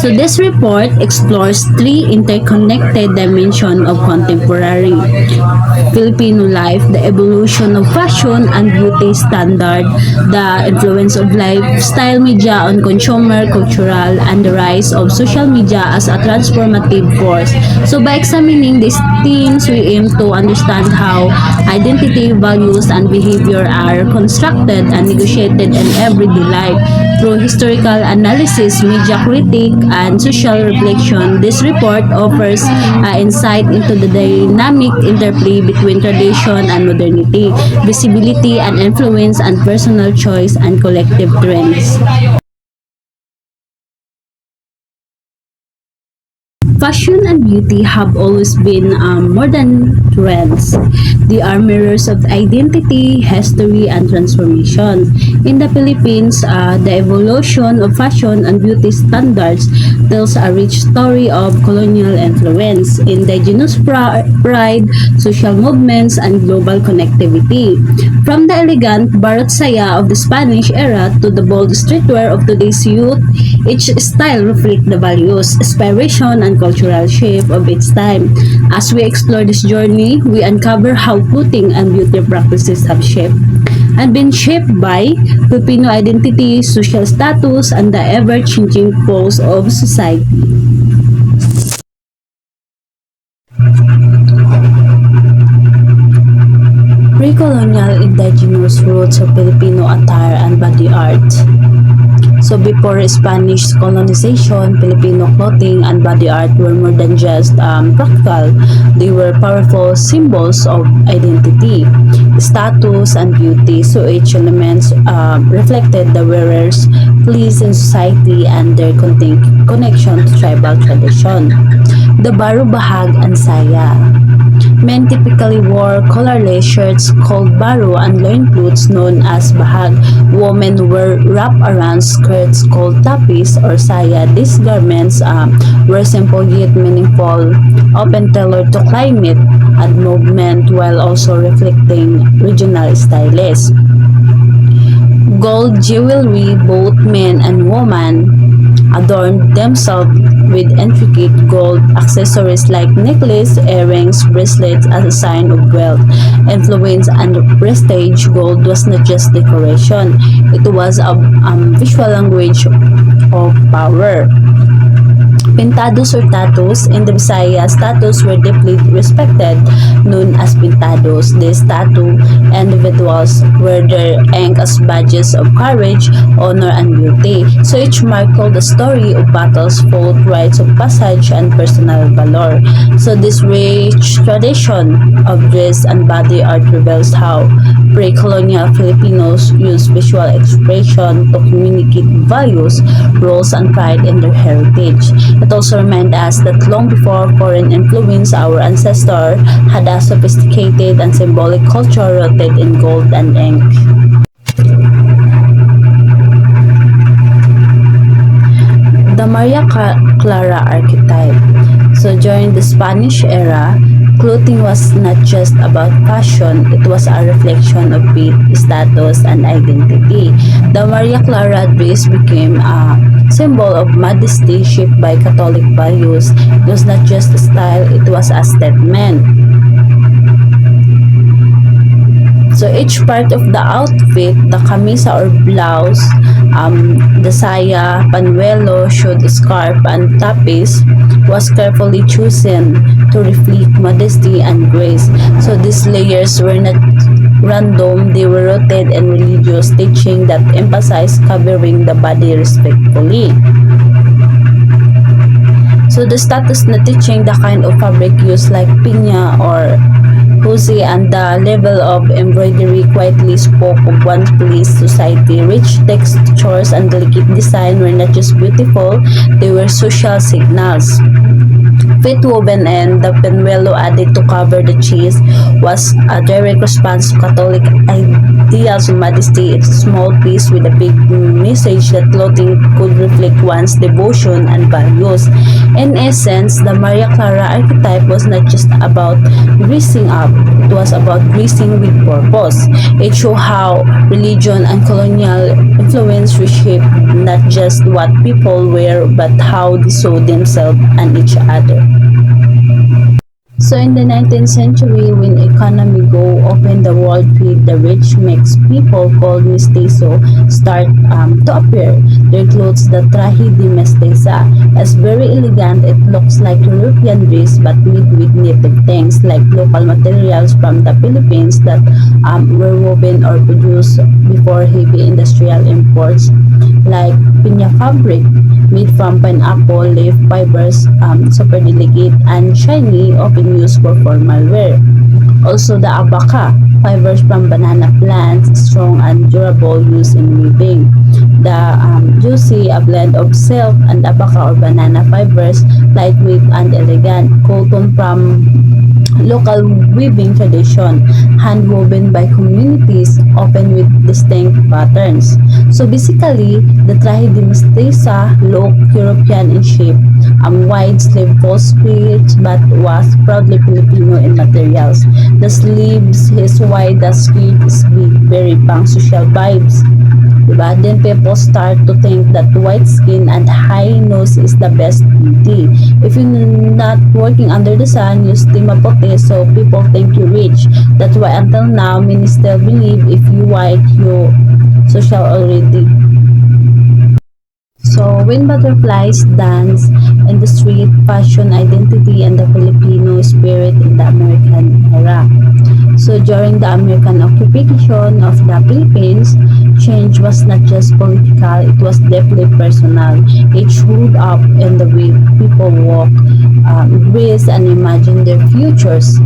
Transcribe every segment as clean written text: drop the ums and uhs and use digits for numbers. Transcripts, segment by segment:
So this report explores three interconnected dimensions of contemporary Filipino life: the evolution of fashion and beauty standard, the influence of lifestyle media on consumer cultural, and the rise of social media as a transformative force. So by examining these themes, we aim to understand how identity, values, and behavior are constructed and negotiated in everyday life. Through historical analysis, media critique, and social reflection, this report offers insight into the dynamic interplay between tradition and modernity, visibility and influence, and personal choice and collective trends. Fashion and beauty have always been more than trends. They are mirrors of identity, history, and transformation. In the Philippines, the evolution of fashion and beauty standards tells a rich story of colonial influence, indigenous pride, social movements, and global connectivity. From the elegant barot saya of the Spanish era to the bold streetwear of today's youth, each style reflects the values, aspiration, and cultural shape of its time. As we explore this journey, we uncover how clothing and beauty practices have shaped and been shaped by Filipino identity, social status, and the ever-changing pulse of society. Pre-colonial indigenous roots of Filipino attire and body art. So before Spanish colonization, Filipino clothing and body art were more than just practical. They were powerful symbols of identity, status, and beauty. So each element reflected the wearer's place in society and their connection to tribal tradition. The Baro Bahag and Saya. Men typically wore collarless shirts called baro and loincloths known as bahag. Women wore wrap-around skirts called tapis or saya. These garments were simple yet meaningful, often tailored to climate and movement while also reflecting regional styles. Gold jewelry, both men and women, adorned themselves with intricate gold accessories like necklaces, earrings, bracelets as a sign of wealth, influence, and prestige. Gold was not just decoration, it was a visual language of power. Pintados or tattoos. In the Visayas, tattoos were deeply respected, known as pintados. These tattoo individuals wear their ink as badges of courage, honor, and beauty. So each mark told the story of battles fought, rites of passage, and personal valor. So this rich tradition of dress and body art reveals how pre-colonial Filipinos used visual expression to communicate values, roles, and pride in their heritage. It also reminds us that long before foreign influence, our ancestors had a sophisticated and symbolic culture rooted in gold and ink. The Maria Clara archetype. So during the Spanish era, clothing was not just about fashion, it was a reflection of faith, status, and identity. The Maria Clara dress became a symbol of modesty shaped by Catholic values. It was not just a style, it was a statement. So each part of the outfit, the camisa or blouse, the saya, panuelo, should scarf, and tapis was carefully chosen to reflect modesty and grace. So these layers were not random, they were rooted in religious teaching that emphasized covering the body respectfully. So the status na teaching the kind of fabric used like pinya or husi and the level of embroidery quietly spoke of one's place society. Rich textures and delicate design were not just beautiful, they were social signals. Fit woven and the panuelo added to cover the chest was a direct response to Catholic ideals of modesty. It's a small piece with a big message that clothing could reflect one's devotion and values. In essence, the Maria Clara archetype was not just about dressing up, It was about dressing with purpose. It showed how religion and colonial influence reshaped not just what people wear but how they saw themselves and each other. So in the 19th century, when economy go open the world with the rich mixed people called mestizo start to appear. Their clothes, the traje de mestiza, is very elegant. It looks like European dress but made with native things like local materials from the Philippines that were woven or produced before heavy industrial imports like piña fabric made from pineapple leaf fibers, super delicate and shiny, often used for formal wear. Also the abaca, fibers from banana plants, strong and durable, used in weaving. The juicy, a blend of silk and abaca or banana fibers, lightweight and elegant. Cotton from local weaving tradition, hand woven by communities, often with distinct patterns. So basically, the traje de mestiza look European in shape, wide sleeve full skirts but was proudly Filipino in materials. The sleeves is wide, the skirt is big, very pang social vibes. Diba? Then people start to think that white skin and high nose is the best beauty. If you're not working under the sun, you stay maputi, so people think you're rich. That's why until now, many still believe if you white, you social already. So when butterflies dance in the street, fashion identity and the Filipino spirit in the American era. So during the American occupation of the Philippines, change was not just political, it was deeply personal. It showed up in the way people walk, dress, and imagine their futures.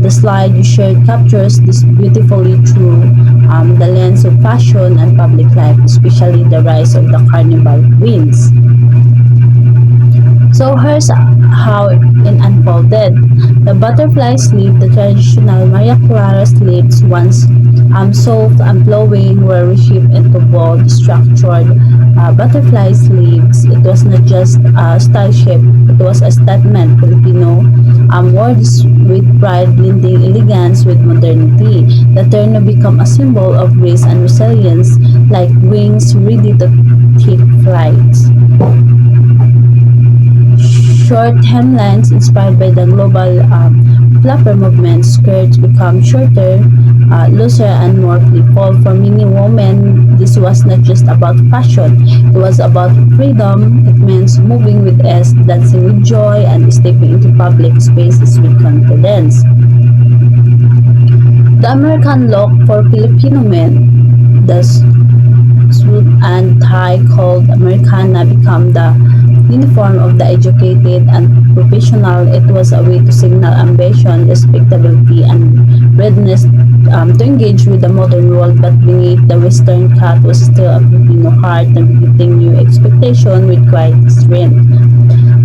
The slide you shared captures this beautifully through the lens of fashion and public life, especially the rise of the carnival queens. So here's how it unfolded. The butterfly sleeve, the traditional Maria Clara sleeves, once soft and flowing, were reshaped into bold, structured butterfly sleeves. It was not just a style shape, it was a statement. Filipino wore this with pride, blending elegance with modernity. The terno became a symbol of grace and resilience, like wings ready to take flight. Short hemlines inspired by the global flapper movement, skirts become shorter, looser, and more playful. For many women, this was not just about fashion, it was about freedom. It means moving with ease, dancing with joy, and stepping into public spaces with confidence. The American look for Filipino men, the suit and tie called Americana, become the uniform of the educated and professional. It was a way to signal ambition, respectability, and readiness to engage with the modern world, but beneath the Western cut was still a Filipino heart navigating new expectation with quiet strength.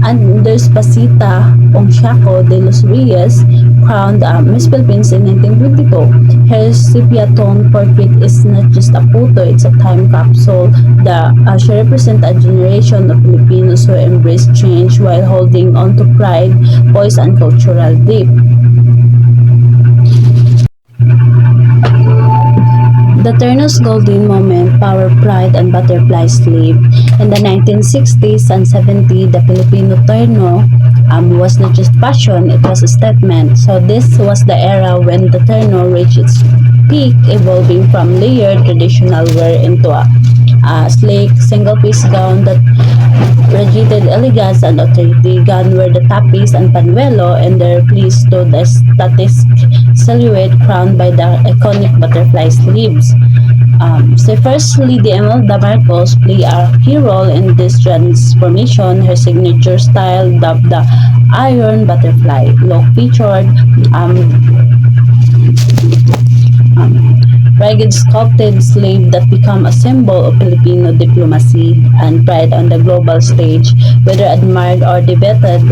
And there's Pasita Ongsiaco de los Reyes, crowned Miss Philippines in 1922. Her sepia tone portrait is not just a photo, it's a time capsule. She represents a generation of Filipinos who embrace change while holding on to pride, voice, and cultural depth. The Ternos Golden Moment, Power, Pride, and Butterfly Sleeve. In the 1960s and 70s, the Filipino Terno was not just fashion, it was a statement. So this was the era when the Terno reached its peak, evolving from layered traditional wear into a sleek, single-piece gown that radiated elegance and authority. Gown were the tapis and panuelo, and their pleats stood as static silhouette crowned by the iconic butterfly sleeves. So firstly, the Imelda Marcos play a key role in this transformation. Her signature style, dubbed the Iron Butterfly look, featured ragged sculpted slave that become a symbol of Filipino diplomacy and pride on the global stage. Whether admired or debated,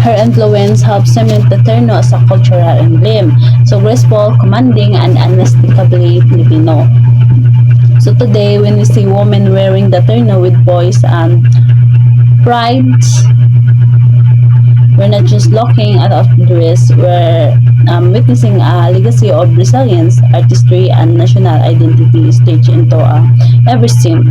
her influence helped cement the Terno as a cultural emblem. So graceful, commanding, and unmistakably Filipino. So today, when we see women wearing the Terno with voice and pride, We're not just looking at outdoors, we're witnessing a legacy of resilience, artistry, and national identity staged into every scene.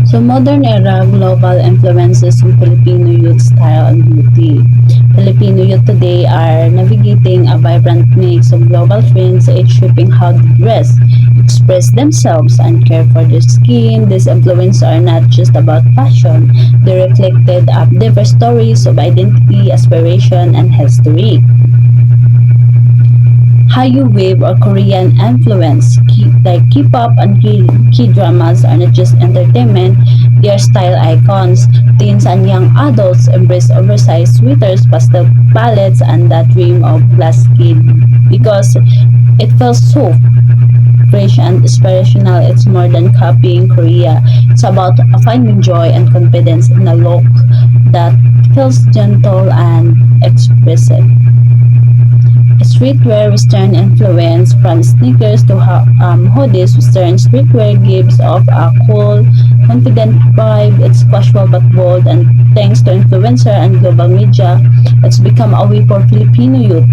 So modern era global influences on Filipino youth style and beauty. Filipino youth today are navigating a vibrant mix of global trends, each shaping how they dress, express themselves, and care for their skin. These influences are not just about fashion, they reflected diverse stories of identity, aspiration, and history. Hallyu Wave or Korean influence, like K-pop and K-dramas are not just entertainment, they are style icons. Teens and young adults embrace oversized sweaters, pastel palettes, and that dream of glass skin because it feels so fresh and inspirational. It's more than copying Korea. It's about finding joy and confidence in a look that feels gentle and expressive. Streetwear Western influence from sneakers to hoodies. Western streetwear gives off a cool, confident vibe. It's casual but bold, and thanks to influencer and global media, it's become a way for Filipino youth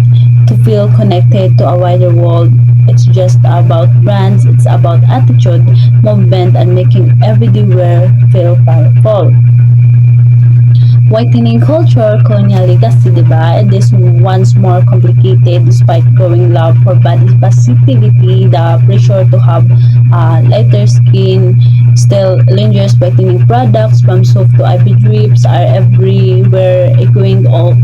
to feel connected to a wider world. It's just about brands, it's about attitude, movement, and making everyday wear feel powerful. Whitening culture, colonial legacy, diba? This once more complicated despite growing love for body positivity, the pressure to have lighter skin still lingers. Whitening products from soap to IV drips are everywhere, echoing old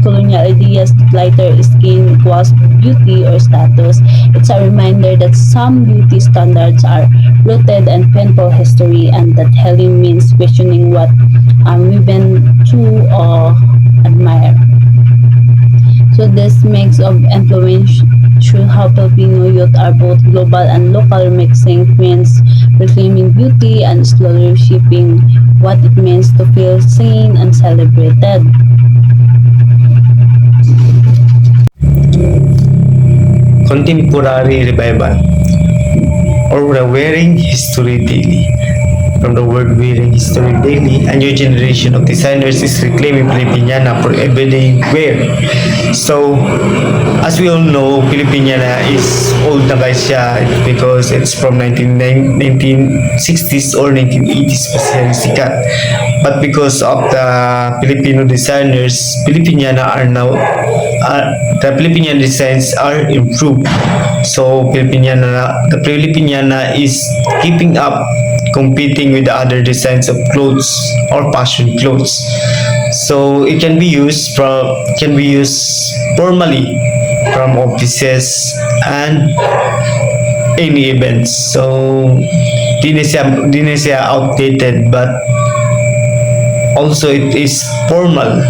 colonial ideas that lighter skin equals beauty or status. It's a reminder that some beauty standards are rooted in painful history and that healing means questioning what we've been to admire. So this mix of influence shows how Filipino youth are both global and local, mixing trends, reclaiming beauty, and slowly shaping what it means to feel seen and celebrated. Contemporary revival or the wearing history daily. From the word wearing history daily, a new generation of designers is reclaiming Filipiniana for everyday wear. So, as we all know, Filipiniana is old na guys siya because it's from 1960s or 1980s pa siya sikat. But because of the Filipino designers, Filipiniana are now the Filipiniana designs are improved. So the Filipiniana is keeping up competing with the other designs of clothes or fashion clothes. So it can be used formally from offices and any events. So di na siya outdated but also it is formal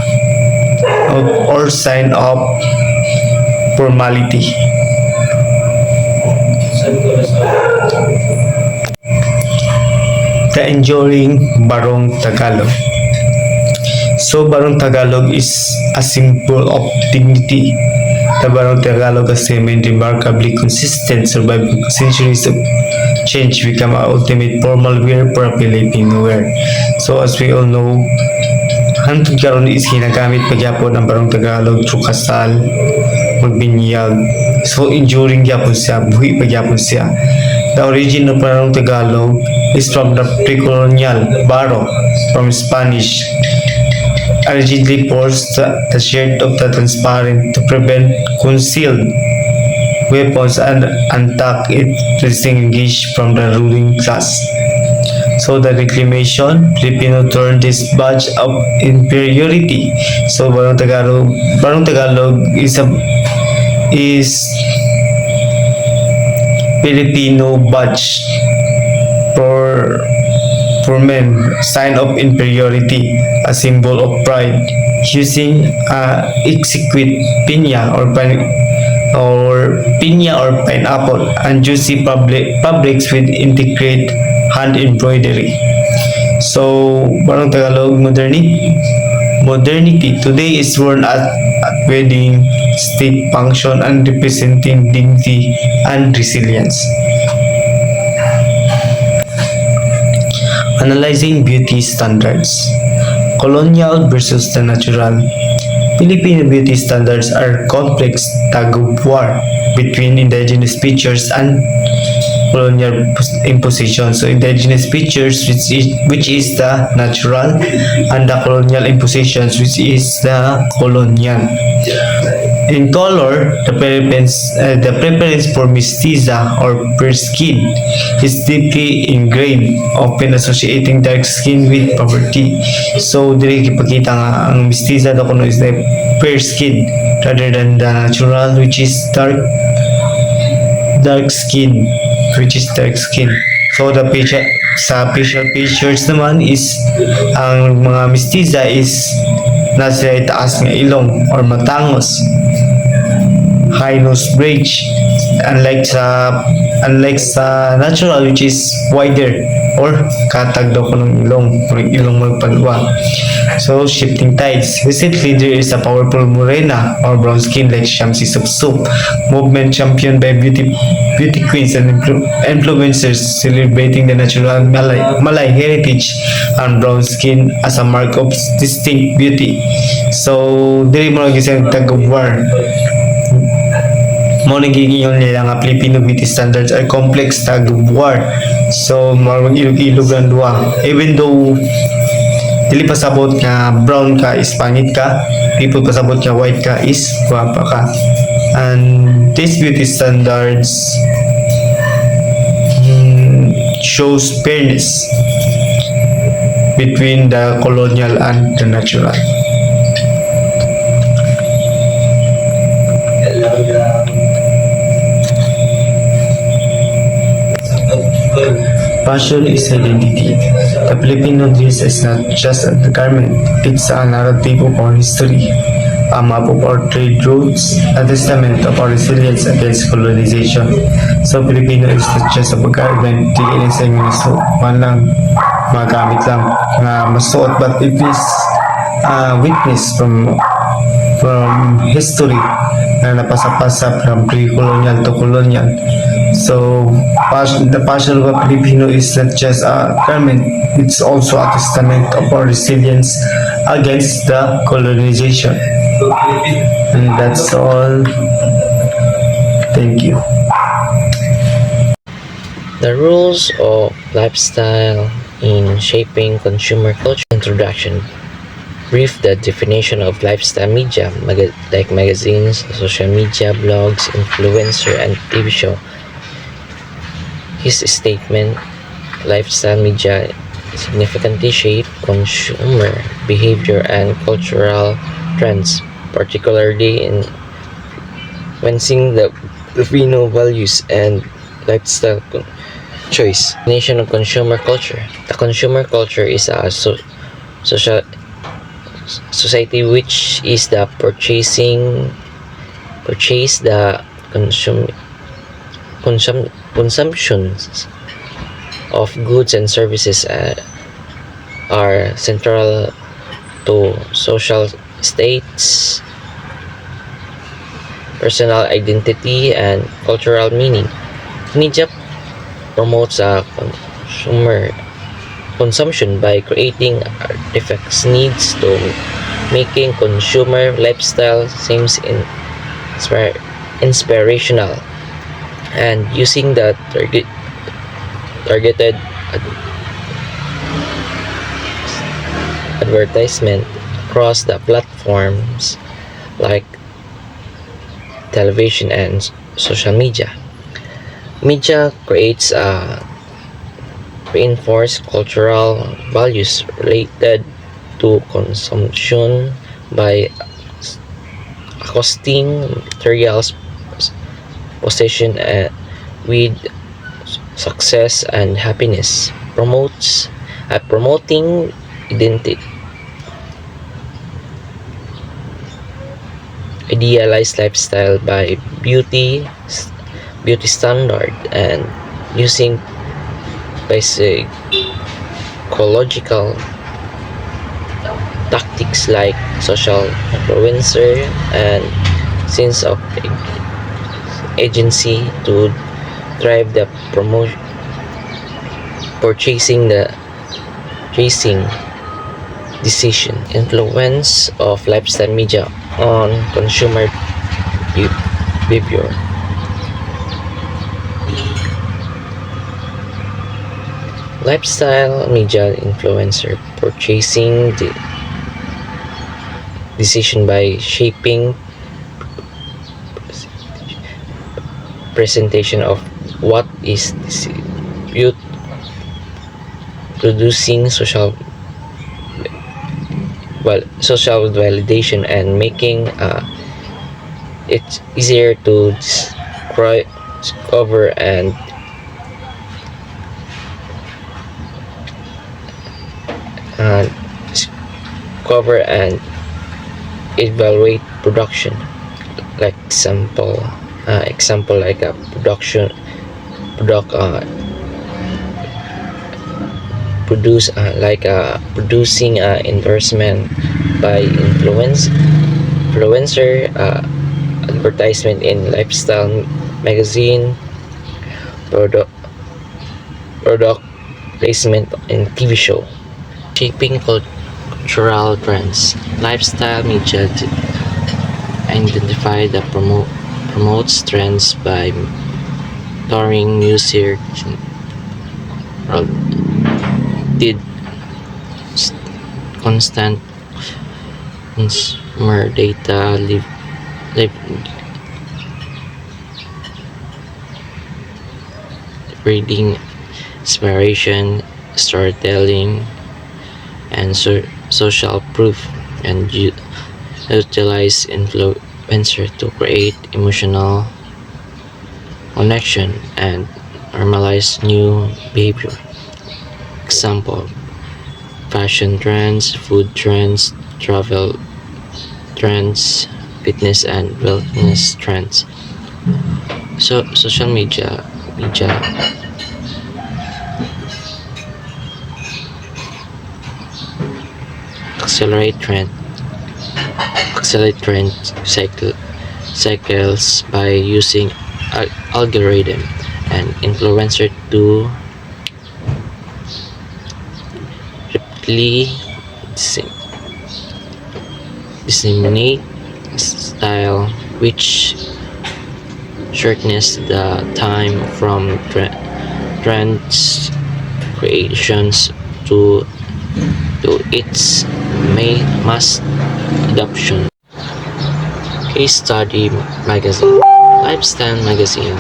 or sign of formality. The enduring Barong Tagalog. So Barong Tagalog is a symbol of dignity. The Barong Tagalog has remained remarkably consistent, surviving centuries of change, become an ultimate formal wear for a Filipino wear. So as we all know, hangtod karon is ginagamit pagyapon ang Barong Tagalog through kasal, magbinyag. So enduring gyapon siya, buhi pagyapon siya. The origin of Barong Tagalog is from the pre-colonial baro from Spanish. Allegedly forced the shirt of the transparent to prevent concealed weapons and attack it disengaged from the ruling class. So the reclamation, Filipino turned this badge of inferiority. So Barong Tagalog is Filipino badge for men, sign of inferiority, a symbol of pride, using exquisite piña or pineapple and juicy fabrics with intricate hand embroidery. So, Barong Tagalog modernity today is worn at wedding, state function, and representing dignity and resilience. Analyzing beauty standards. colonial versus the natural. Filipino beauty standards are complex tug-of-war between indigenous features and colonial imposition. So indigenous features which is the natural and the colonial impositions which is the colonial. In color, the preference for mestiza or fair skin is deeply ingrained, often associating dark skin with poverty. So, dili ipakita nga ang mestiza daw kuno is the fair skin rather than the natural which is dark skin So, sa facial features naman is ang mga mestiza is nasa itaas nga ilong or matangos, high nose bridge, unlike sa natural which is wider or katag daw ko ng ilong magpalwa. So shifting tides. Recently there is a powerful morena or brown skin like Shamsi Supsup, movement championed by beauty queens and influencers celebrating the natural Malay heritage and brown skin as a mark of distinct beauty. So dili mo lang isang tag-of-war. Mo nagiging yung nila nga Filipino beauty standards are complex tag-of-war. So marang ilog-ilog ang duwa. Even though dili pasabot nga brown ka is pangit ka, people pasabot nga white ka is guwapa ka. And these beauty standards shows fairness between the colonial and the natural. Fashion is identity. The Filipino dress is not just a garment, it's a narrative of our history, a map of our trade routes, a testament of our resilience against colonization. So Filipino is not just a garment, di inisay nga so, man lang, magamit lang, nga masuot, but it is a witness from history na napasa-pasa from pre-colonial to colonial. So, the fashion of a Filipino is not just a garment, it's also a testament of our resilience against the colonization. And that's all. Thank you. The rules of lifestyle in shaping consumer culture. Introduction. Brief the definition of lifestyle media, like magazines, social media, blogs, influencer, and TV show. His statement, lifestyle media significantly shape consumer behavior and cultural trends, particularly in influencing the Filipino values and lifestyle choice. Definition of consumer culture. The consumer culture is a social society which is the consumptions of goods and services are central to social states, personal identity, and cultural meaning. Media promotes a consumer consumption by creating artifacts needs to making consumer lifestyle seems inspirational and using the targeted advertisement across the platforms like television and social media. Media creates reinforced cultural values related to consumption by accosting materials possession with success and happiness, promoting idealized lifestyle by beauty standard and using psychological tactics like social influencer and sense of agency to drive the purchasing decision. Influence of lifestyle media on consumer behavior. Lifestyle media influencer purchasing decision by shaping presentation of what is viewed, producing social validation and making it easier to discover uh, and evaluate production, like example like a product producing endorsement by influencer, advertisement in lifestyle magazine, product placement in TV show. Shaping cultural trends. Lifestyle media identify the promotes trends by touring music did constant consumer data reading inspiration, storytelling, and social proof, and utilize influencer to create emotional connection and normalize new behavior. Example: fashion trends, food trends, travel trends, fitness and wellness trends. So social media accelerate trend cycles by using algorithm and influencer to rapidly disseminate style, which shortens the time from trends creations to its mass adoption. Case study magazine. Lifestyle magazine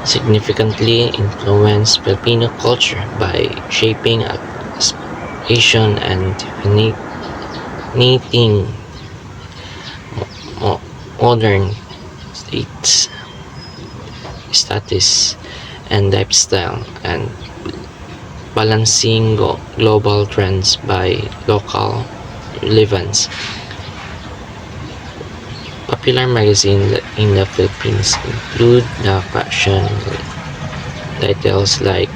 significantly influenced Filipino culture by shaping aspiration and definiting modern status and lifestyle, and balancing global trends by local relevance. Popular magazines in the Philippines include the fashion titles like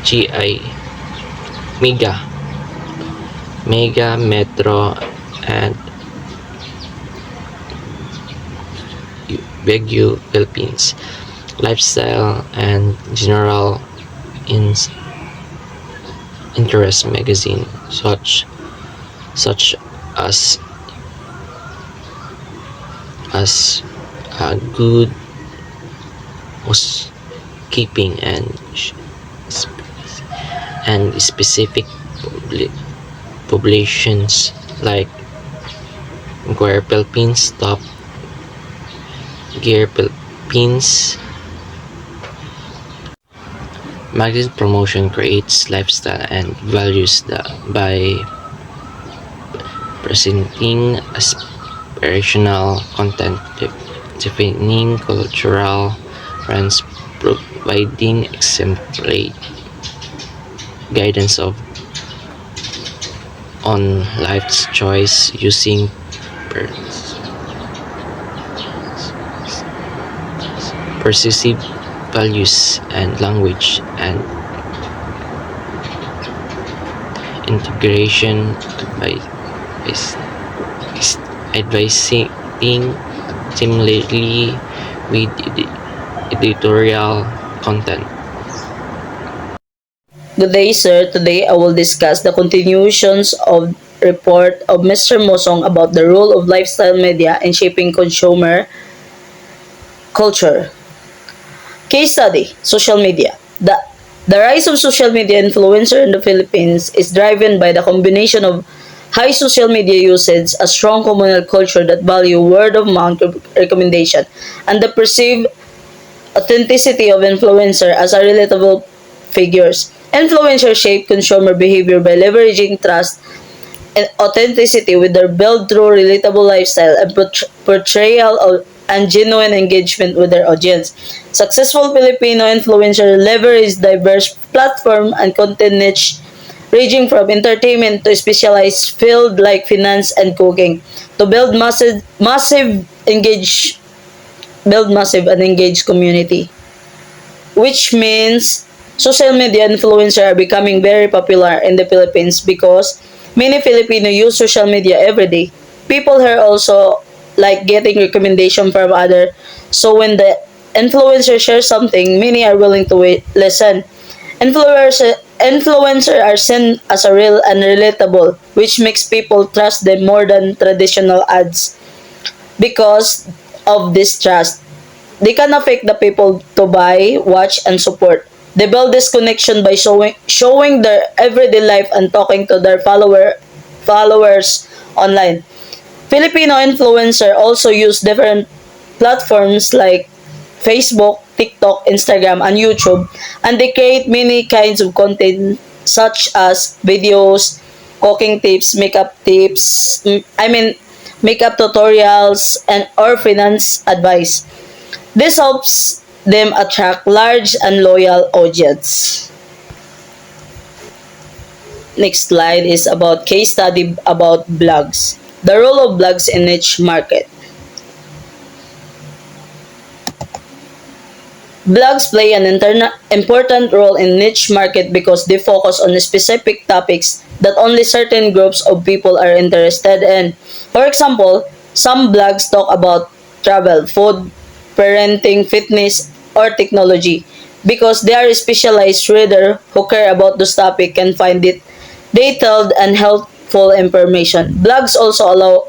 GI, Mega, Metro, and Baguio Philippines. Lifestyle and general interest magazine such as Good Housekeeping and specific publications like Inquirer Philippines, Top Gear Philippines. Magazine promotion creates lifestyle and values by presenting aspirational content, defining cultural trends, providing exemplary guidance on life's choice using persuasive values and language, and integration advising similarly with editorial content. Good day, sir. Today I will discuss the continuations of report of Mr. Mosong about the role of lifestyle media in shaping consumer culture. Case study: social media. The rise of social media influencer in the Philippines is driven by the combination of high social media usage, a strong communal culture that value word of mouth recommendation, and the perceived authenticity of influencer as a relatable figures. Influencers shape consumer behavior by leveraging trust and authenticity with their build through relatable lifestyle and portrayal of and genuine engagement with their audience. Successful Filipino influencers leverage diverse platform and content niche ranging from entertainment to specialized field like finance and cooking to build massive and engaged community, which means social media influencers are becoming very popular in the Philippines because many Filipino use social media every day. People here also like getting recommendation from other, so when the influencer shares something, many are willing to listen. Influencers are seen as a real and relatable, which makes people trust them more than traditional ads. Because of this trust, they can affect the people to buy, watch, and support. They build this connection by showing their everyday life and talking to their followers online. Filipino influencers also use different platforms like Facebook, TikTok, Instagram, and YouTube, and they create many kinds of content such as videos, cooking tips, makeup tutorials, and or finance advice. This helps them attract large and loyal audience. Next slide is about case study about blogs. The role of blogs in niche market. Blogs play an important role in niche market because they focus on specific topics that only certain groups of people are interested in. For example, some blogs talk about travel, food, parenting, fitness, or technology because they are specialized reader who care about those topic can find it detailed and helpful information. Blogs also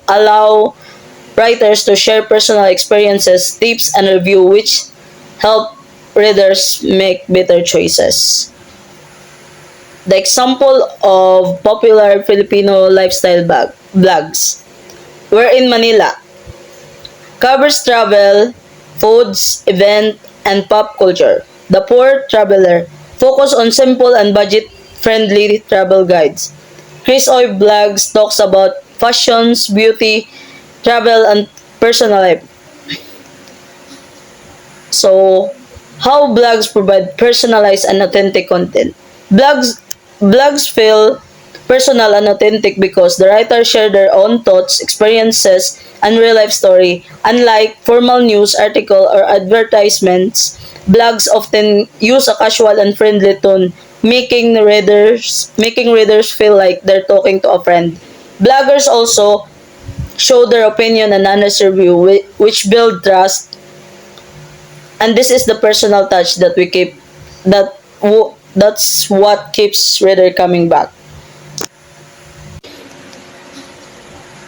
allow writers to share personal experiences, tips, and review which help readers make better choices. The example of popular Filipino lifestyle blogs. We're in Manila. Covers travel, foods, event, and pop culture. The Poor Traveler. Focus on simple and budget-friendly travel guides. Chris Oy Blogs talks about fashions, beauty, travel, and personal life. So, how blogs provide personalized and authentic content? Blogs feel personal and authentic because the writers share their own thoughts, experiences, and real life story. Unlike formal news article or advertisements, blogs often use a casual and friendly tone, making readers feel like they're talking to a friend. Bloggers also show their opinion and honest review, which build trust, and this is the personal touch that we keep that's what keeps reader coming back.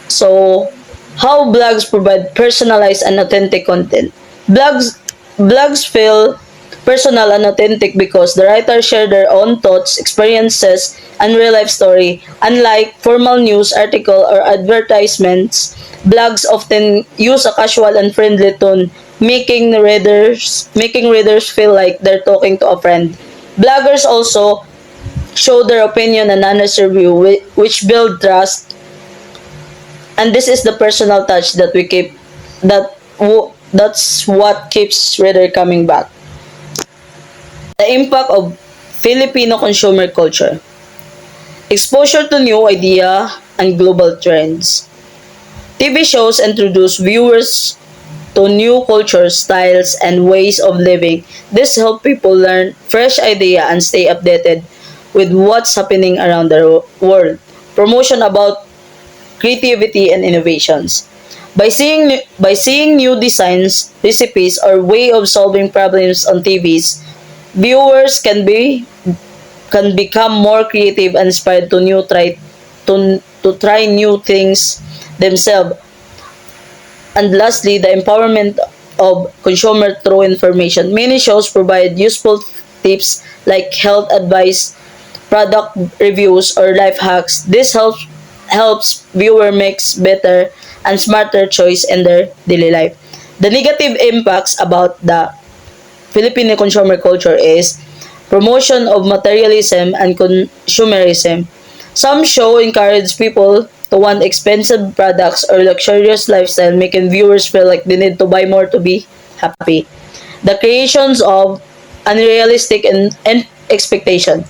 So, how blogs provide personalized and authentic content? Blogs feel personal and authentic because the writers share their own thoughts, experiences, and real life story. Unlike formal news article or advertisements, blogs often use a casual and friendly tone, making readers feel like they're talking to a friend. Bloggers also show their opinion and honest review, which build trust, and this is the personal touch that we keep that's what keeps reader coming back. The impact of Filipino consumer culture. Exposure to new idea and global trends. TV shows introduce viewers to new cultures, styles, and ways of living. This helps people learn fresh idea and stay updated with what's happening around the world. Promotion about creativity and innovations. By seeing new designs, recipes, or way of solving problems on TVs, viewers can become more creative and inspired to try new things themselves. And lastly, the empowerment of consumer through information. Many shows provide useful tips like health advice, product reviews, or life hacks. This helps viewer makes better and smarter choice in their daily life. The negative impacts about the Filipino consumer culture is promotion of materialism and consumerism. Some show encourage people to want expensive products or luxurious lifestyle, making viewers feel like they need to buy more to be happy. The creations of unrealistic and expectation.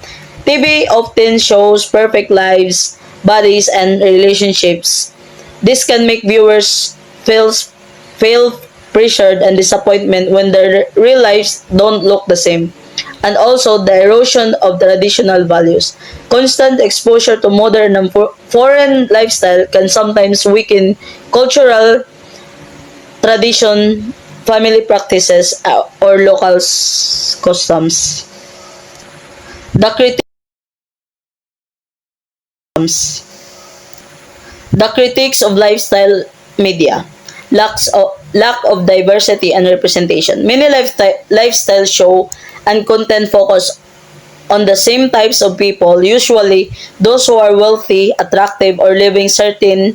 TV often shows perfect lives, bodies, and relationships. This can make viewers feel pressured and disappointment when their real lives don't look the same. And also the erosion of traditional values. Constant exposure to modern and foreign lifestyle can sometimes weaken cultural tradition, family practices, or local customs. The critiques of lifestyle media. Lack of diversity and representation. Many lifestyle show and content focus on the same types of people, usually those who are wealthy, attractive, or living certain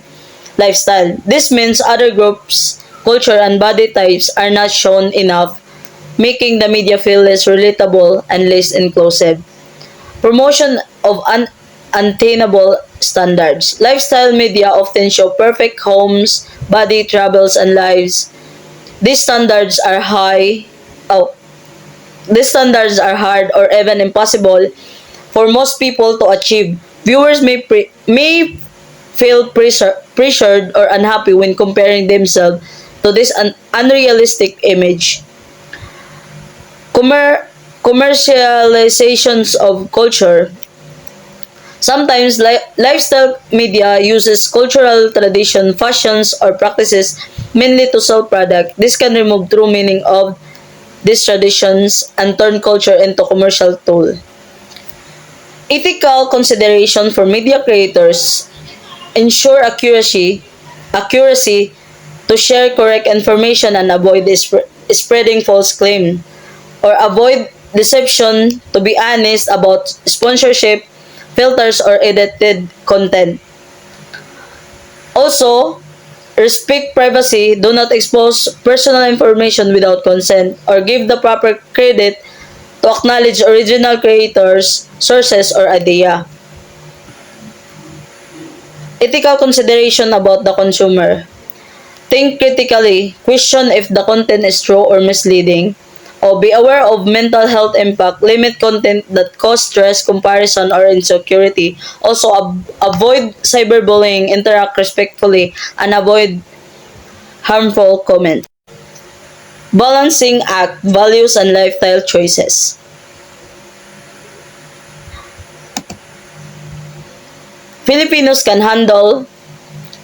lifestyle. This means other groups, culture, and body types are not shown enough, making the media feel less relatable and less inclusive. Promotion of unattainable standards. Lifestyle media often show perfect homes, body, travels, and lives. These standards are high. Oh, these standards are hard or even impossible for most people to achieve. Viewers may feel pressured or unhappy when comparing themselves to this unrealistic image. Commercializations of culture. Sometimes lifestyle media uses cultural tradition, fashions, or practices mainly to sell product. This can remove true meaning of these traditions and turn culture into commercial tool. Ethical consideration for media creators ensure accuracy to share correct information and avoid spreading false claim or avoid deception, to be honest about sponsorship, filters, or edited content. Also, respect privacy, do not expose personal information without consent, or give the proper credit to acknowledge original creators, sources, or idea. Ethical consideration about the consumer. Think critically, question if the content is true or misleading, or be aware of mental health impact, limit content that cause stress, comparison, or insecurity. Also, avoid cyberbullying, interact respectfully, and avoid harmful comments. Balancing act, values, and lifestyle choices. Filipinos can handle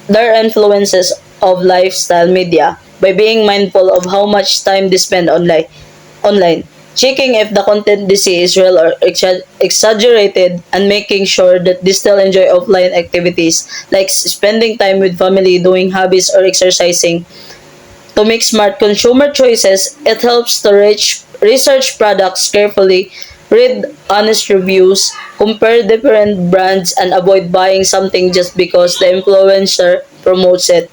their influences of lifestyle media by being mindful of how much time they spend online, checking if the content they see is real or exaggerated, and making sure that they still enjoy offline activities like spending time with family, doing hobbies, or exercising. To make smart consumer choices, it helps to research products carefully, read honest reviews, compare different brands, and avoid buying something just because the influencer promotes it.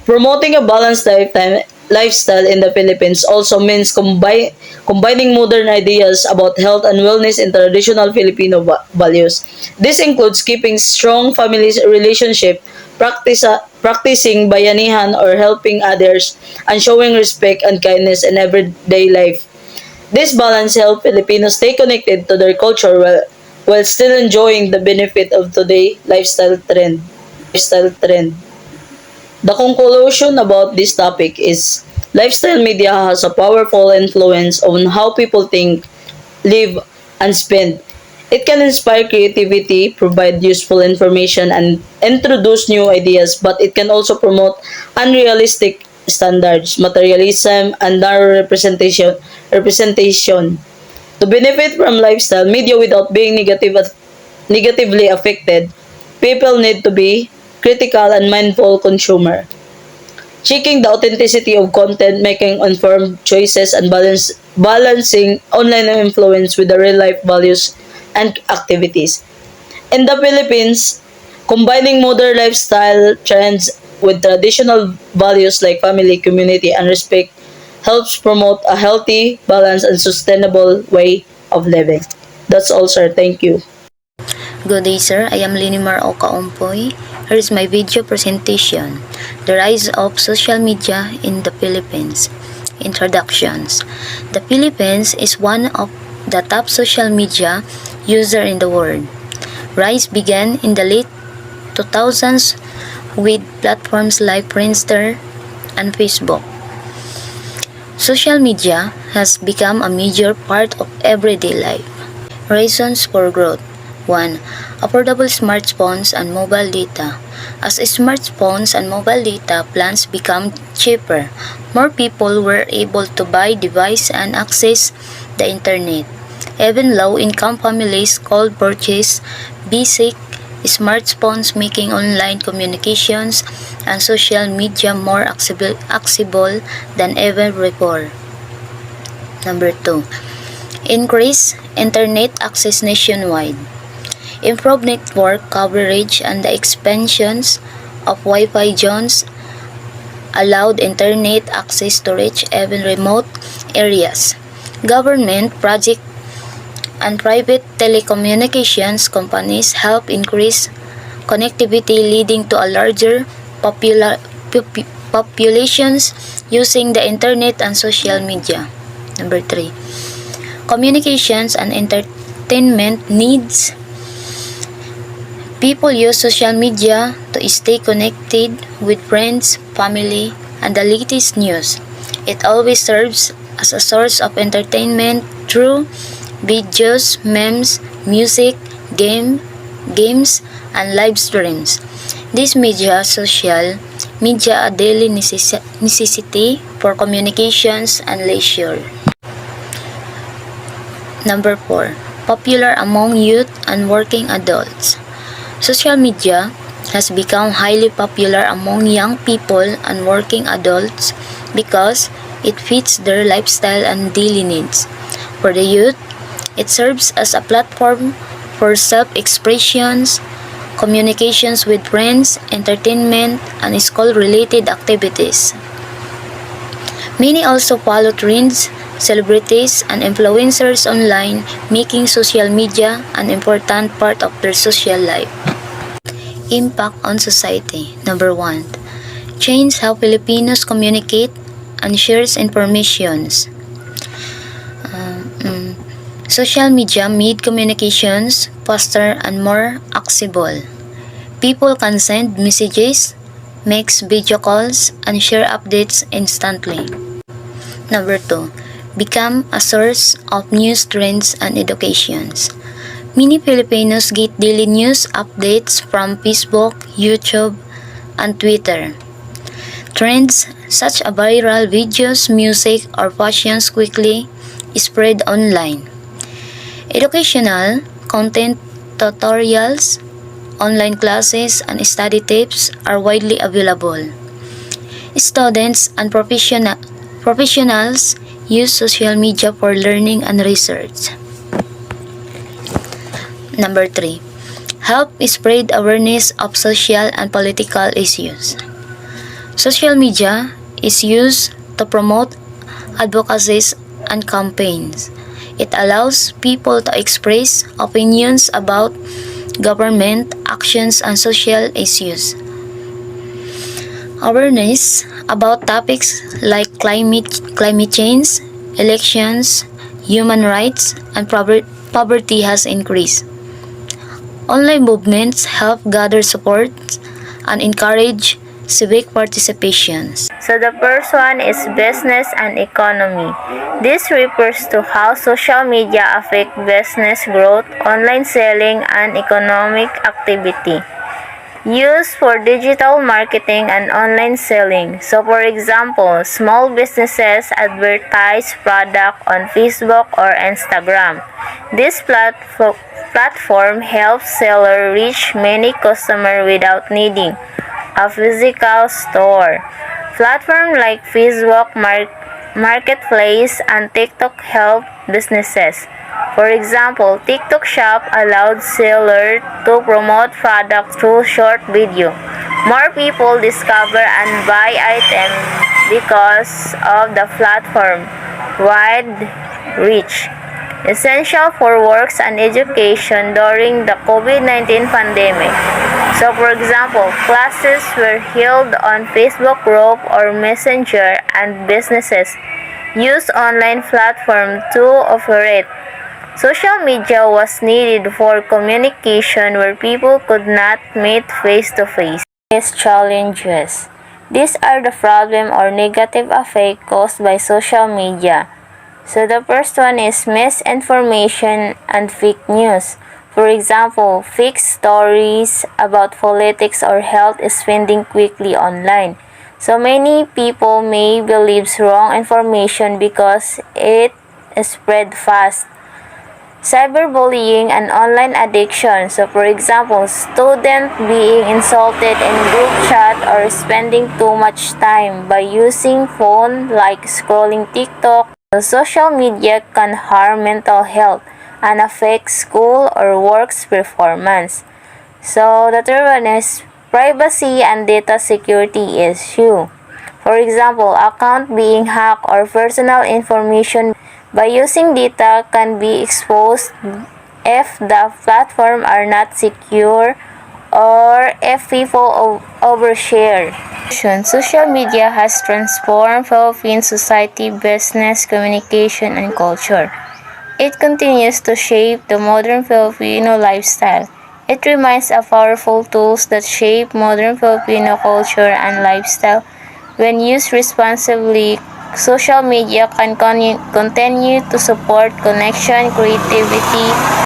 Promoting a balanced lifestyle in the Philippines also means combining modern ideas about health and wellness in traditional Filipino values. This includes keeping strong family relationship, practicing bayanihan or helping others, and showing respect and kindness in everyday life. This balance helps Filipinos stay connected to their culture while still enjoying the benefit of today's lifestyle trend. The conclusion about this topic is lifestyle media has a powerful influence on how people think, live, and spend. It can inspire creativity, provide useful information, and introduce new ideas, but it can also promote unrealistic standards, materialism, and narrow representation. To benefit from lifestyle media without being negatively affected, people need to be critical and mindful consumer. Checking the authenticity of content, making informed choices, and balancing online influence with the real life values and activities. In the Philippines, combining modern lifestyle trends with traditional values like family, community, and respect helps promote a healthy, balanced, and sustainable way of living. That's all, sir. Thank you. Good day, sir. I am Linimar Oka Ompoy. Here is my video presentation, The Rise of Social Media in the Philippines. Introductions. The Philippines is one of the top social media user in the world. Rise began in the late 2000s with platforms like Friendster and Facebook. Social media has become a major part of everyday life. Reasons for growth. 1. Affordable smartphones and mobile data. As smartphones and mobile data plans become cheaper, more people were able to buy devices and access the internet. Even low-income families could purchase basic smartphones, making online communications and social media more accessible than ever before. Number 2. Increase internet access nationwide. Improved network coverage and the expansions of Wi-Fi zones allowed internet access to reach even remote areas. Government project and private telecommunications companies help increase connectivity, leading to a larger populations using the internet and social media. Number 3. Communications and entertainment needs. People use social media to stay connected with friends, family, and the latest news. It always serves as a source of entertainment through videos, memes, music, games, and live streams. This social media a daily necessity for communications and leisure. Number 4. Popular among youth and working adults. Social media has become highly popular among young people and working adults because it fits their lifestyle and daily needs. For the youth, it serves as a platform for self-expressions, communications with friends, entertainment, and school-related activities. Many also follow trends, celebrities, and influencers online, making social media an important part of their social life. Impact on society. Number 1. Change how Filipinos communicate and shares informations. Social media made communications faster and more accessible. People can send messages, make video calls, and share updates instantly. Number 2. Become a source of news, trends, and educations. Many Filipinos get daily news updates from Facebook, YouTube, and Twitter. Trends such as viral videos, music, or fashions quickly spread online. Educational content, tutorials, online classes, and study tips are widely available. Students and professionals use social media for learning and research. Number 3. Help spread awareness of social and political issues. Social media is used to promote advocacies and campaigns. It allows people to express opinions about government actions and social issues. Awareness about topics like climate change, elections, human rights, and poverty has increased. Online movements help gather support and encourage civic participation. So the first one is business and economy. This refers to how social media affect business growth, online selling, and economic activity. used for digital marketing and online selling. So for example, small businesses advertise product on Facebook or Instagram. This platform helps seller reach many customers without needing a physical store. Platforms like Facebook Marketplace and TikTok help businesses. For example, TikTok Shop allowed sellers to promote products through short video. More people discover and buy items because of the platform wide reach. Essential for works and education during the COVID-19 pandemic. So for example, classes were held on Facebook group or Messenger and businesses used online platform to operate. Social media was needed for communication where people could not meet face-to-face. Challenges. These are the problem or negative effect caused by social media. So the first one is misinformation and fake news. For example, fake stories about politics or health is spreading quickly online. So many people may believe wrong information because it spread fast. Cyberbullying and online addiction. So for example, students being insulted in group chat or spending too much time by using phone like scrolling TikTok. Social media can harm mental health and affect school or work's performance. So the third one is privacy and data security issue. For example, account being hacked or personal information by using data can be exposed if the platform are not secure or if people overshare. Social media has transformed Philippine society, business, communication, and culture. It continues to shape the modern Filipino lifestyle. It remains a powerful tool that shape modern Filipino culture and lifestyle. When used responsibly, social media can continue to support connection, creativity,